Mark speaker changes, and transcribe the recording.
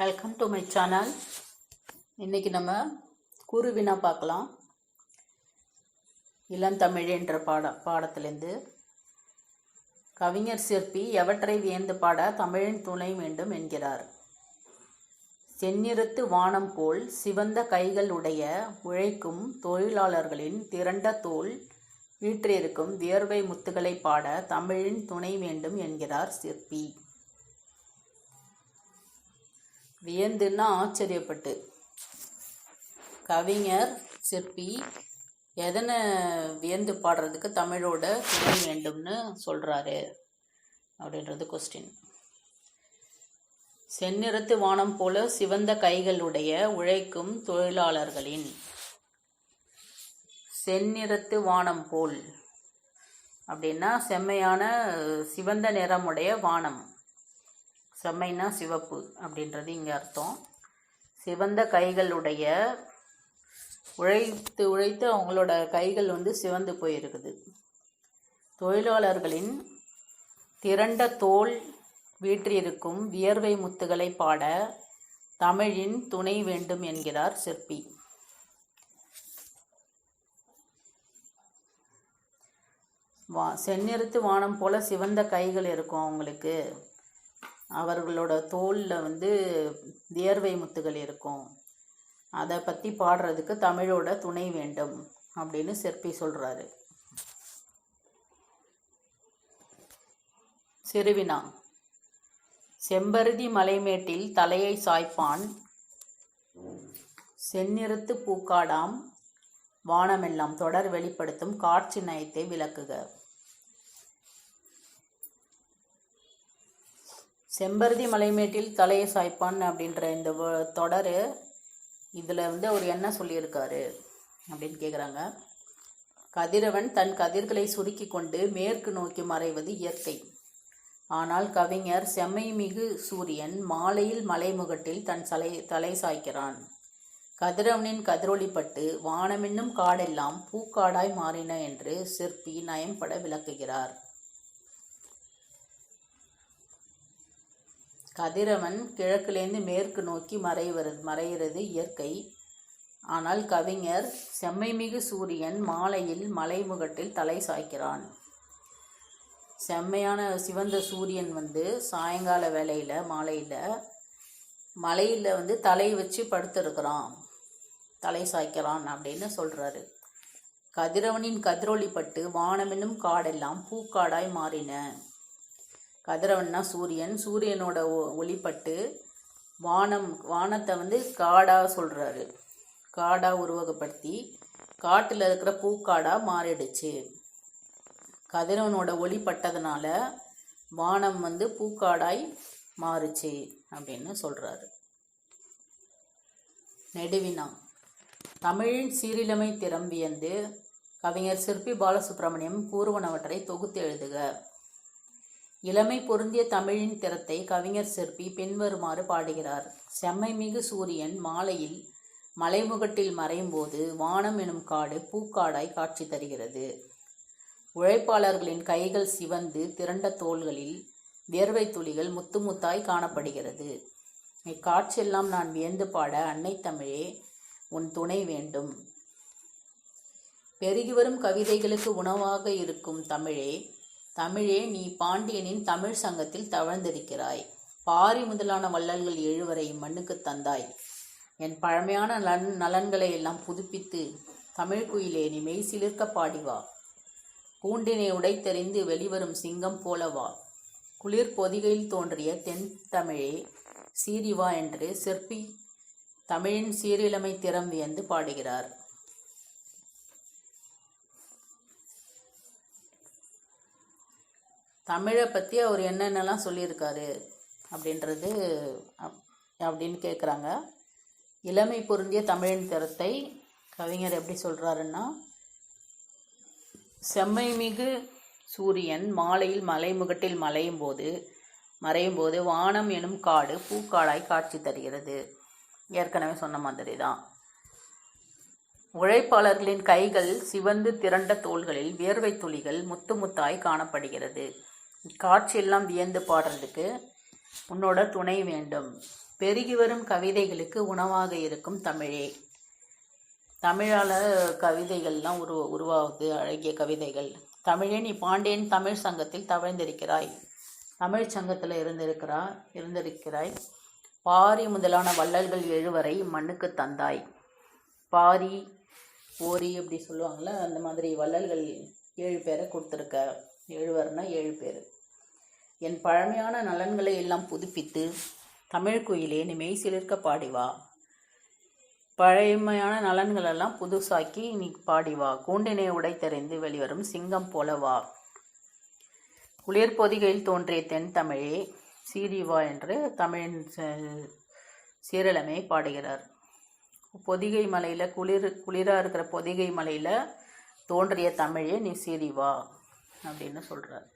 Speaker 1: Welcome to my channel. இன்றைக்கி நம்ம குருவினா பார்க்கலாம். இளந்தமிழ் என்ற பாடத்திலேருந்து கவிஞர் சிற்பி எவற்றை வியந்து பாட தமிழின் துணை வேண்டும் என்கிறார். செந்நிறத்து வானம் போல் சிவந்த கைகள் உடைய உழைக்கும் தொழிலாளர்களின் திரண்ட தோல் வீற்றிருக்கும் வியர்வை முத்துகளை பாட தமிழின் துணை வேண்டும் என்கிறார் சிற்பி. வியந்துன்னா ஆச்சரியப்பட்டு. கவிஞர் சிற்பி எதனை வியந்து பாடுறதுக்கு தமிழோட துணை வேண்டும்னு சொல்கிறாரு அப்படின்றது கொஸ்டின். செந்நிறத்து வானம் போல சிவந்த கைகளுடைய உழைக்கும் தொழிலாளர்களின். செந்நிறத்து வானம் போல் அப்படின்னா செம்மையான சிவந்த நிறமுடைய வானம். செம்மைனா சிவப்பு அப்படின்றது இங்கே அர்த்தம். சிவந்த கைகளுடைய உழைத்து அவங்களோட கைகள் சிவந்து போயிருக்குது. தொழிலாளர்களின் திரண்ட தோல் வீற்றிருக்கும் வியர்வை முத்துகளை பாட தமிழின் துணை வேண்டும் என்கிறார் சிற்பி. செந்நிறத்து வானம் போல சிவந்த கைகள் இருக்கும் அவங்களுக்கு. அவர்களோட தோலில் வியர்வை முத்துகள் இருக்கும். அதை பற்றி பாடுறதுக்கு தமிழோட துணை வேண்டும் அப்படின்னு சிற்பி சொல்கிறாரு. சிறுவினா. செம்பருதி மலைமேட்டில் தலையை சாய்ப்பான் செந்நிறத்து பூக்காடாம் வானமெல்லாம் தொடர் வெளிப்படுத்தும் காட்சி நயத்தை விளக்குக. செம்பருதி மலைமேட்டில் தலையை சாய்ப்பான் அப்படின்ற இந்த தொடர் இதில் அவர் என்ன சொல்லியிருக்காரு அப்படின்னு கேட்குறாங்க. கதிரவன் தன் கதிர்களை சுருக்கி கொண்டு மேற்கு நோக்கி மறைவது இயற்கை. ஆனால் கவிஞர் செம்மை மிகு சூரியன் மாலையில் மலைமுகட்டில் தன் தலை சாய்க்கிறான். கதிரவனின் கதிரொளிப்பட்டு வானமென்னும் காடெல்லாம் பூக்காடாய் மாறின என்று சிற்பி நயம்பட விளக்குகிறார். கதிரவன் கிழக்கிலேருந்து மேற்கு நோக்கி மறைகிறது இயற்கை. ஆனால் கவிஞர் செம்மைமிகு சூரியன் மாலையில் மலைமுகட்டில் தலை சாய்க்கிறான். செம்மையான சிவந்த சூரியன் சாயங்கால வேளையில் மலையில் தலை வச்சு படுத்திருக்கிறான், தலை சாய்க்கிறான் அப்படின்னு சொல்கிறாரு. கதிரவனின் கதிரொளிப்பட்டு வானமென்னும் காடெல்லாம் பூக்காடாய் மாறின. கதிரவன்னா சூரியனோட ஒளிப்பட்டு வானத்தை காடாக சொல்கிறாரு. காடாக உருவகப்படுத்தி காட்டில் இருக்கிற பூக்காடாக மாறிடுச்சு. கதிரவனோட ஒளிப்பட்டதுனால வானம் பூக்காடாய் மாறுச்சு அப்படின்னு சொல்கிறாரு. நெடுவினா. தமிழின் சீரிலமை திறம் வியந்து கவிஞர் சிற்பி பாலசுப்ரமணியம் கூறுவனவற்றை தொகுத்து எழுதுக. இளமை பொருந்திய தமிழின் திறத்தை கவிஞர் சிற்பி பின்வருமாறு பாடுகிறார். செம்மை மிகு சூரியன் மாலையில் மலைமுகட்டில் மறையும் போது வானம் எனும் காடு பூக்காடாய் காட்சி தருகிறது. உழைப்பாளர்களின் கைகள் சிவந்து திரண்ட தோள்களில் வியர்வை துளிகள் முத்து முத்தாய் காணப்படுகிறது. இக்காட்சியெல்லாம் நான் வியந்து பாட அன்னை தமிழே உன் துணை வேண்டும். பெருகி வரும் கவிதைகளுக்கு உணவாக இருக்கும் தமிழே நீ பாண்டியனின் தமிழ் சங்கத்தில் தவழ்ந்திருக்கிறாய். பாரி முதலான வள்ளல்கள் 7 மண்ணுக்கு தந்தாய். என் பழமையான நலன்களை எல்லாம் புதுப்பித்து தமிழ் குயிலே நீ மெய்சிலிர்க்க பாடிவா. பூண்டினை உடைத்தெறிந்து வெளிவரும் சிங்கம் போலவா. குளிர் பொதிகையில் தோன்றிய தென் தமிழே சீரிவா என்று சிற்பி தமிழின் சீரிலமை திறம் வியந்து பாடுகிறார். தமிழை பற்றி அவர் என்னென்னலாம் சொல்லியிருக்காரு அப்படின்னு கேட்குறாங்க. இளமை பொருந்திய தமிழின் திறத்தை கவிஞர் எப்படி சொல்கிறாருன்னா, செம்மை மிகு சூரியன் மாலையில் மலைமுகட்டில் மறையும் போது வானம் எனும் காடு பூக்காடாய் காட்சி தருகிறது. ஏற்கனவே சொன்ன மாதிரி தான். உழைப்பாளர்களின் கைகள் சிவந்து திரண்ட தோள்களில் வியர்வை துளிகள் முத்து முத்தாய் காணப்படுகிறது. காட்சியெல்லாம் வியந்து பாடுறதுக்கு உன்னோட துணை வேண்டும் பெருகி வரும் கவிதைகளுக்கு உணவாக இருக்கும் தமிழே. தமிழால் கவிதைகள்லாம் உருவாகுது, அழகிய கவிதைகள். தமிழே, நீ பாண்டியன் தமிழ் சங்கத்தில் தவழ்ந்திருக்கிறாய். தமிழ் சங்கத்தில் இருந்திருக்கிறாய். பாரி முதலான வள்ளல்கள் 7 வரை மண்ணுக்கு தந்தாய். பாரி, ஓரி அப்படி சொல்லுவாங்கள்ல, அந்த மாதிரி வள்ளல்கள் 7 பேரை கொடுத்துருக்க. 7 வரனா 7 பேர். என் பழமையான நலன்களை எல்லாம் புதுப்பித்து தமிழ் குயிலே நீ மெய்சிலிருக்க பாடிவா. பழமையான நலன்களெல்லாம் புதுசாக்கி நீ பாடிவா. கூண்டினை உடைத்தெறிந்து வெளிவரும் சிங்கம் போல வா. குளிர் பொதிகையில் தோன்றிய தென் தமிழே சீரிவா என்று தமிழின் சீரழமை பாடுகிறார். பொதிகை மலையில் குளிராக இருக்கிற பொதிகை மலையில் தோன்றிய தமிழே நீ சீரிவா அப்படின்னு சொல்கிறார்.